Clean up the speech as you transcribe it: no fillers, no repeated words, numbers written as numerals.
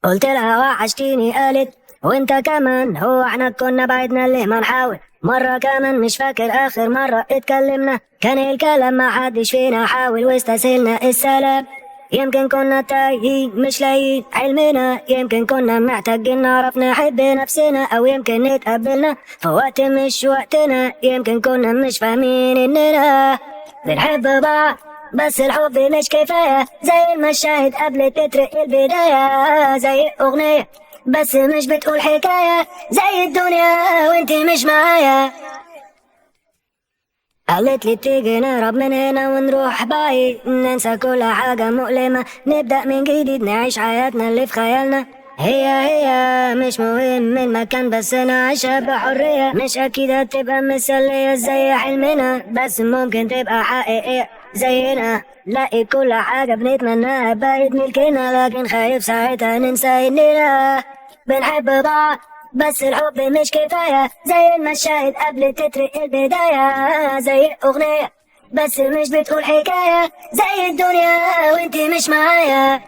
قلت لها وحشتيني قالت وانت كمان، هو احنا كنا بعدنا ليه ما نحاول. مرة كمان مش فاكر اخر مرة اتكلمنا كان الكلام ما حدش فينا حاول واستسهلنا السلام. يمكن كنا تايهين مش لاقيين حلمنا، يمكن كنا محتاجين نعرف نحب نفسنا، او يمكن نتقبلنا في وقت مش وقتنا، يمكن كنا مش فاهمين اننا بنحب بعض بس الحب مش كفاية، زي المشاهد قبل تتر البداية، زي أغنية بس مش بتقول حكاية، زي الدنيا وانتي مش معايا. قالت لي تيجي نهرب من هنا ونروح بعيد، ننسى كل حاجة مؤلمة، نبدأ من جديد نعيش حياتنا اللي في خيالنا. هي مش مهم المكان بس نعيشها بحرية، مش أكيد هتبقى مثالية زي حلمنا، بس ممكن تبقى حقيقية زينا. لاقي كل حاجة بنتمناها بقت ملكنا، لكن خايف ساعتها ننسى إننا بنحب بعض بس الحب مش كفاية، زي المشاهد قبل تتر البداية، زي أغنية بس مش بتقول حكاية، زي الدنيا وانتي مش معايا.